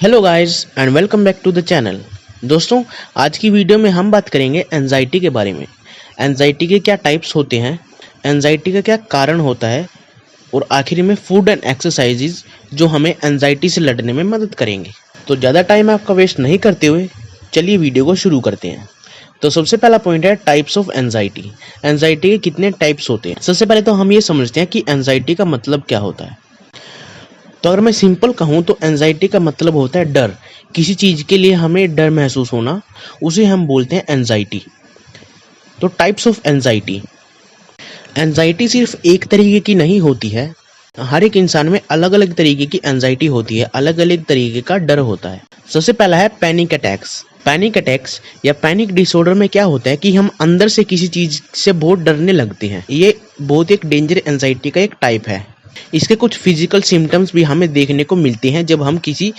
Hello guys and welcome back to the channel. दोस्तों, आज की वीडियो में हम बात करेंगे एंजाइटी के बारे में। एंजाइटी के क्या टाइप्स होते हैं, एंजाइटी का क्या कारण होता है और आखिर में फूड एंड एक्सरसाइजेज जो हमें एंजाइटी से लड़ने में मदद करेंगे। तो ज़्यादा टाइम आपका वेस्ट नहीं करते हुए चलिए वीडियो को शुरू करते हैं। तो सबसे पहला पॉइंट है टाइप्स ऑफ एंजाइटी। एंजाइटी के कितने टाइप्स होते हैं। सबसे पहले तो हम ये समझते हैं कि एंजाइटी का मतलब क्या होता है। तो अगर मैं सिंपल कहूँ तो एंजाइटी का मतलब होता है डर। किसी चीज़ के लिए हमें डर महसूस होना, उसे हम बोलते हैं एंजाइटी। तो टाइप्स ऑफ एंजाइटी। एंजाइटी सिर्फ एक तरीके की नहीं होती है, हर एक इंसान में अलग अलग तरीके की एंजाइटी होती है, अलग अलग तरीके का डर होता है। सबसे पहला है पैनिक अटैक्स। पैनिक अटैक्स या पैनिक डिसऑर्डर में क्या होता है कि हम अंदर से किसी चीज़ से बहुत डरने लगते हैं। ये बहुत एक डेंजर एंजाइटी का एक टाइप है। इसके कुछ फिजिकल सिम्टम्स भी हमें देखने को मिलते हैं जब हम किसी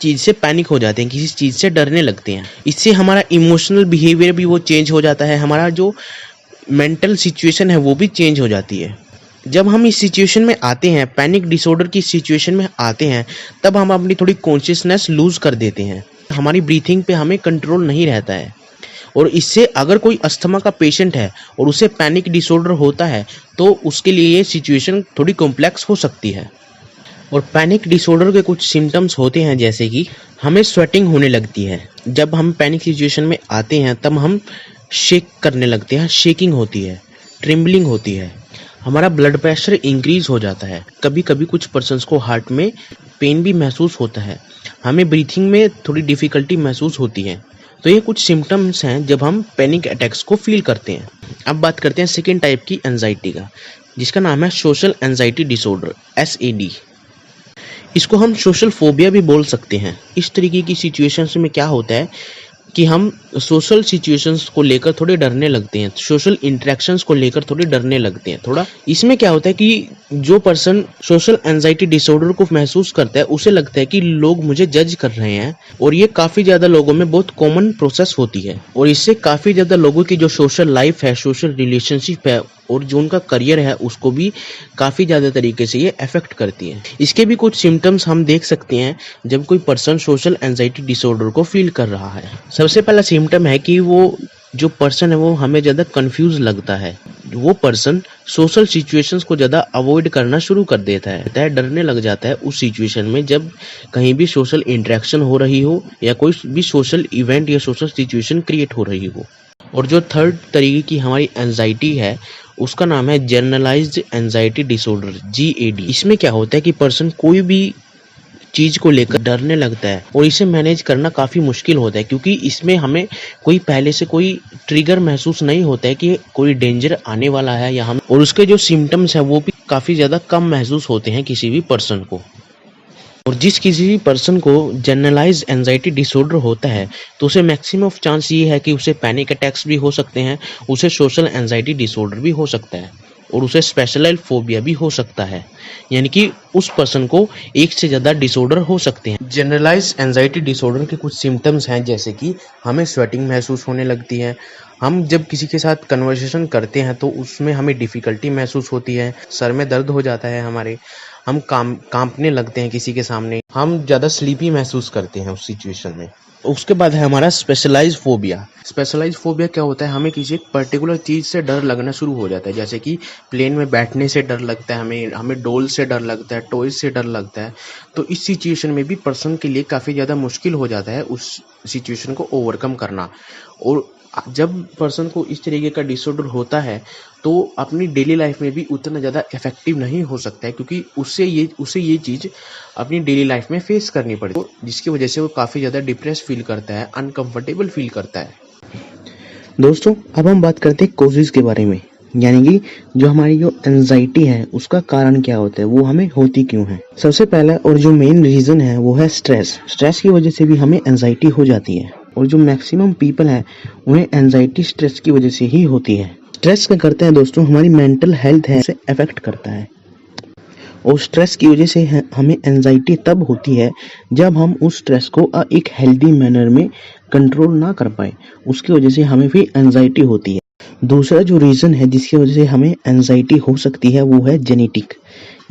चीज़ से पैनिक हो जाते हैं, किसी चीज़ से डरने लगते हैं। इससे हमारा इमोशनल बिहेवियर भी वो चेंज हो जाता है, हमारा जो मेंटल सिचुएशन है वो भी चेंज हो जाती है। जब हम इस सिचुएशन में आते हैं, पैनिक डिसऑर्डर की सिचुएशन में आते हैं, तब हम अपनी थोड़ी कॉन्शियसनेस लूज कर देते हैं। हमारी ब्रीथिंग पे हमें कंट्रोल नहीं रहता है। और इससे अगर कोई अस्थमा का पेशेंट है और उसे पैनिक डिसऑर्डर होता है तो उसके लिए ये सिचुएशन थोड़ी कॉम्प्लेक्स हो सकती है। और पैनिक डिसऑर्डर के कुछ सिम्टम्स होते हैं, जैसे कि हमें स्वेटिंग होने लगती है। जब हम पैनिक सिचुएशन में आते हैं तब हम शेक करने लगते हैं, शेकिंग होती है, ट्रिम्बलिंग होती है, हमारा ब्लड प्रेशर इंक्रीज हो जाता है। कभी कभी कुछ पर्सन्स को हार्ट में पेन भी महसूस होता है, हमें ब्रीथिंग में थोड़ी डिफ़िकल्टी महसूस होती है। तो ये कुछ सिम्टम्स हैं जब हम पैनिक अटैक्स को फील करते हैं। अब बात करते हैं सेकेंड टाइप की एंजाइटी का, जिसका नाम है सोशल एंजाइटी डिसऑर्डर, SAD। इसको हम सोशल फोबिया भी बोल सकते हैं। इस तरीके की सिचुएशंस में क्या होता है कि हम सोशल सिचुएशंस को लेकर थोड़े डरने लगते हैं, सोशल इंटरेक्शंस को लेकर थोड़े डरने लगते हैं थोड़ा। इसमें क्या होता है कि जो पर्सन सोशल एंजाइटी डिसऑर्डर को महसूस करता है उसे लगता है कि लोग मुझे जज कर रहे हैं, और ये काफ़ी ज़्यादा लोगों में बहुत कॉमन प्रोसेस होती है। और इससे काफ़ी ज़्यादा लोगों की जो सोशल लाइफ है, सोशल रिलेशनशिप है और जो उनका करियर है उसको भी काफ़ी ज़्यादा तरीके से ये अफेक्ट करती है। इसके भी कुछ सिम्टम्स हम देख सकते हैं जब कोई पर्सन सोशल एंजाइटी डिसऑर्डर को फील कर रहा है। सबसे पहला सिम्टम है कि वो जो पर्सन है वो हमें ज़्यादा कंफ्यूज लगता है। वो पर्सन सोशल सिचुएशंस को ज़्यादा अवॉइड करना शुरू कर देता है, डरने लग जाता है उस सिचुएशन में जब कहीं भी सोशल इंटरेक्शन हो रही हो या कोई भी सोशल इवेंट या सोशल सिचुएशन क्रिएट हो रही हो। और जो थर्ड तरीके की हमारी एंजाइटी है उसका नाम है जनरलाइज्ड एंजाइटी डिसऑर्डर, GAD। इसमें क्या होता है कि पर्सन कोई भी चीज़ को लेकर डरने लगता है और इसे मैनेज करना काफ़ी मुश्किल होता है, क्योंकि इसमें हमें कोई पहले से कोई ट्रिगर महसूस नहीं होता है कि कोई डेंजर आने वाला है या हम, और उसके जो सिम्टम्स हैं वो भी काफ़ी ज़्यादा कम महसूस होते हैं किसी भी पर्सन को। और जिस किसी भी पर्सन को जनरलाइज एंजाइटी डिसऑर्डर होता है तो उसे मैक्सिमम ऑफ चांस ये है कि उसे पैनिक अटैक्स भी हो सकते हैं, उसे सोशल एंजाइटी डिसऑर्डर भी हो सकता है और उसे स्पेशलाइज्ड फोबिया भी हो सकता है। यानी कि उस पर्सन को एक से ज़्यादा डिसऑर्डर हो सकते हैं। जनरलाइज एंजाइटी डिसऑर्डर के कुछ सिम्टम्स हैं, जैसे कि हमें स्वेटिंग महसूस होने लगती है, हम जब किसी के साथ कन्वर्सेशन करते हैं तो उसमें हमें डिफ़िकल्टी महसूस होती है, सर में दर्द हो जाता है हमारे, हम कांपने लगते हैं किसी के सामने, हम ज़्यादा स्लीपी महसूस करते हैं उस सिचुएशन में। उसके बाद है हमारा स्पेशलाइज्ड फोबिया। स्पेशलाइज्ड फोबिया क्या होता है, हमें किसी एक पर्टिकुलर चीज़ से डर लगना शुरू हो जाता है, जैसे कि प्लेन में बैठने से डर लगता है, हमें डोल से डर लगता है, टॉयज से डर लगता है। तो इस सिचुएशन में भी पर्सन के लिए काफ़ी ज़्यादा मुश्किल हो जाता है उस सिचुएशन को ओवरकम करना। और जब पर्सन को इस तरीके का डिसऑर्डर होता है तो अपनी डेली लाइफ में भी उतना ज़्यादा इफेक्टिव नहीं हो सकता है, क्योंकि उसे ये चीज़ अपनी डेली लाइफ में फेस करनी पड़ती है, जिसकी वजह से वो काफ़ी ज़्यादा डिप्रेस फील करता है, अनकंफर्टेबल फील करता है। दोस्तों, अब हम बात करते हैं कोजेज़ के बारे में, यानी कि जो हमारी जो एंजाइटी है उसका कारण क्या होता है, वो हमें होती क्यों है। सबसे पहला और जो मेन रीज़न है वो है स्ट्रेस। स्ट्रेस की वजह से भी हमें एंजाइटी हो जाती है, और जो मैक्सिमम पीपल है उन्हें एंजाइटी स्ट्रेस की वजह से ही होती है। स्ट्रेस क्या करता है दोस्तों, हमारी मेंटल हेल्थ है उसे अफेक्ट करता है, और स्ट्रेस की वजह से हमें एंजाइटी तब होती है जब हम उस स्ट्रेस को एक हेल्दी मैनर में कंट्रोल ना कर पाए, उसकी वजह से हमें भी एंजाइटी होती है। दूसरा जो रीज़न है जिसकी वजह से हमें एंजाइटी हो सकती है वो है जेनेटिक,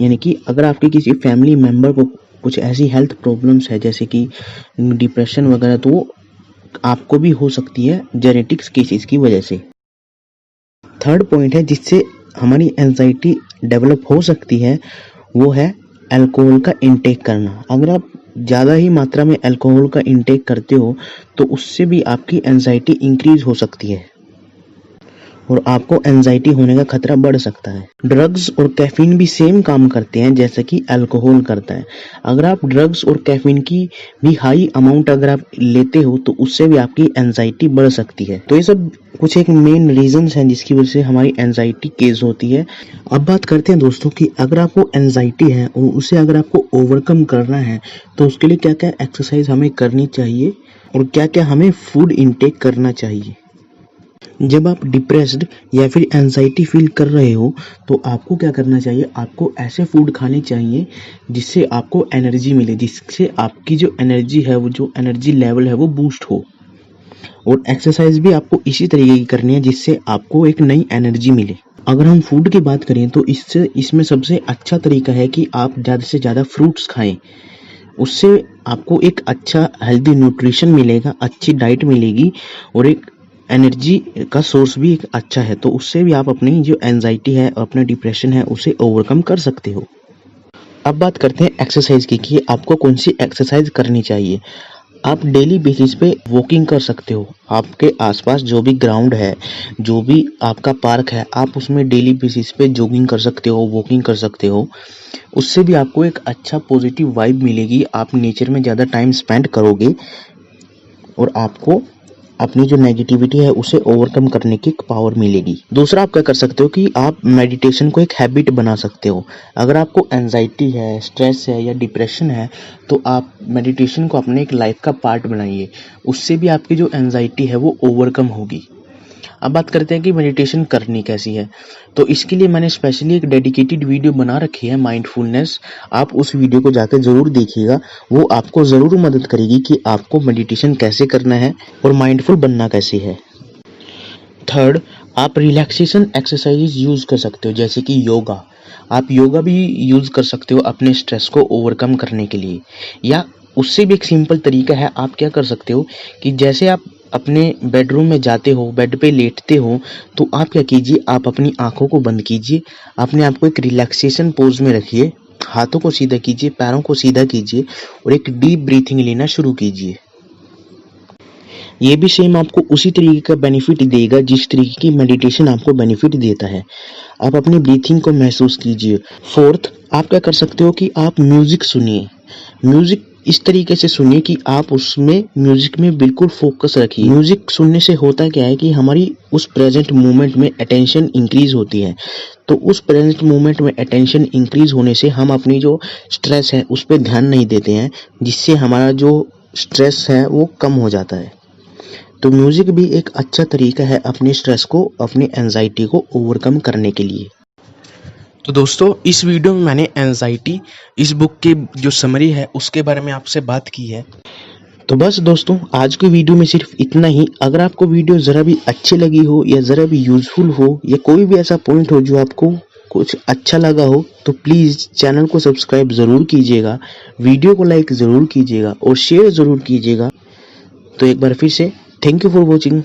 यानी कि अगर आपके किसी फैमिली मेम्बर को कुछ ऐसी हेल्थ प्रॉब्लम्स है जैसे कि डिप्रेशन वगैरह, तो वो आपको भी हो सकती है जेनेटिक्स केसेस की वजह से। थर्ड पॉइंट है जिससे हमारी एंजाइटी डेवलप हो सकती है, वो है अल्कोहल का इंटेक करना। अगर आप ज़्यादा ही मात्रा में अल्कोहल का इंटेक करते हो तो उससे भी आपकी एंजाइटी इंक्रीज हो सकती है और आपको एंजाइटी होने का खतरा बढ़ सकता है। ड्रग्स और कैफीन भी सेम काम करते हैं जैसे कि अल्कोहल करता है। अगर आप ड्रग्स और कैफीन की भी हाई अमाउंट अगर आप लेते हो तो उससे भी आपकी एंजाइटी बढ़ सकती है। तो ये सब कुछ एक मेन रीजंस हैं जिसकी वजह से हमारी एंजाइटी केस होती है। अब बात करते हैं दोस्तों कि अगर आपको एंजाइटी है और उसे अगर आपको ओवरकम करना है तो उसके लिए क्या क्या एक्सरसाइज हमें करनी चाहिए और क्या क्या हमें फूड इनटेक करना चाहिए। जब आप डिप्रेस्ड या फिर एंजाइटी फील कर रहे हो तो आपको क्या करना चाहिए, आपको ऐसे फूड खाने चाहिए जिससे आपको एनर्जी मिले, जिससे आपकी जो एनर्जी है, वो जो एनर्जी लेवल है वो बूस्ट हो। और एक्सरसाइज भी आपको इसी तरीके की करनी है जिससे आपको एक नई एनर्जी मिले। अगर हम फूड की बात करें तो इसमें सबसे अच्छा तरीका है कि आप ज़्यादा से ज़्यादा फ्रूट्स खाएं। उससे आपको एक अच्छा हेल्दी न्यूट्रिशन मिलेगा, अच्छी डाइट मिलेगी और एक एनर्जी का सोर्स भी एक अच्छा है। तो उससे भी आप अपनी जो एंजाइटी है, अपना डिप्रेशन है, उसे ओवरकम कर सकते हो। अब बात करते हैं एक्सरसाइज की कि आपको कौन सी एक्सरसाइज करनी चाहिए। आप डेली बेसिस पे वॉकिंग कर सकते हो। आपके आसपास जो भी ग्राउंड है, जो भी आपका पार्क है, आप उसमें डेली बेसिस पे जॉगिंग कर सकते हो, वॉकिंग कर सकते हो। उससे भी आपको एक अच्छा पॉजिटिव वाइब मिलेगी। आप नेचर में ज़्यादा टाइम स्पेंड करोगे और आपको अपनी जो नेगेटिविटी है उसे ओवरकम करने की पावर मिलेगी। दूसरा आप क्या कर सकते हो कि आप मेडिटेशन को एक हैबिट बना सकते हो। अगर आपको एंजाइटी है, स्ट्रेस है या डिप्रेशन है तो आप मेडिटेशन को अपने एक लाइफ का पार्ट बनाइए। उससे भी आपकी जो एंजाइटी है वो ओवरकम होगी। अब बात करते हैं कि मेडिटेशन करनी कैसी है। तो इसके लिए मैंने स्पेशली एक डेडिकेटेड वीडियो बना रखी है, माइंडफुलनेस। आप उस वीडियो को जाकर ज़रूर देखिएगा, वो आपको ज़रूर मदद करेगी कि आपको मेडिटेशन कैसे करना है और माइंडफुल बनना कैसे है। थर्ड, आप रिलैक्सेशन एक्सरसाइजेज यूज़ कर सकते हो जैसे कि योगा। आप योगा भी यूज़ कर सकते हो अपने स्ट्रेस को ओवरकम करने के लिए। या उससे भी एक सिंपल तरीका है, आप क्या कर सकते हो कि जैसे आप अपने बेडरूम में जाते हो, बेड पे लेटते हो, तो आप क्या कीजिए, आप अपनी आंखों को बंद कीजिए, अपने आप को एक रिलैक्सेशन पोज में रखिए, हाथों को सीधा कीजिए, पैरों को सीधा कीजिए और एक डीप ब्रीथिंग लेना शुरू कीजिए। ये भी सेम आपको उसी तरीके का बेनिफिट देगा जिस तरीके की मेडिटेशन आपको बेनिफिट देता है। आप अपनी ब्रीथिंग को महसूस कीजिए। फोर्थ, आप क्या कर सकते हो कि आप म्यूजिक सुनिए। म्यूजिक इस तरीके से सुनिए कि आप उसमें म्यूजिक में बिल्कुल फोकस रखिए। म्यूजिक सुनने से होता क्या है कि हमारी उस प्रेजेंट मोमेंट में अटेंशन इंक्रीज होती है। तो उस प्रेजेंट मोमेंट में अटेंशन इंक्रीज होने से हम अपनी जो स्ट्रेस है उस पर ध्यान नहीं देते हैं, जिससे हमारा जो स्ट्रेस है वो कम हो जाता है। तो म्यूजिक भी एक अच्छा तरीका है अपने स्ट्रेस को, अपनी एंजाइटी को ओवरकम करने के लिए। तो दोस्तों, इस वीडियो में मैंने एंजाइटी, इस बुक की जो समरी है उसके बारे में आपसे बात की है। तो बस दोस्तों, आज की वीडियो में सिर्फ इतना ही। अगर आपको वीडियो ज़रा भी अच्छी लगी हो या ज़रा भी यूजफुल हो या कोई भी ऐसा पॉइंट हो जो आपको कुछ अच्छा लगा हो तो प्लीज़ चैनल को सब्सक्राइब ज़रूर कीजिएगा, वीडियो को लाइक ज़रूर कीजिएगा और शेयर ज़रूर कीजिएगा। तो एक बार फिर से थैंक यू फॉर वॉचिंग।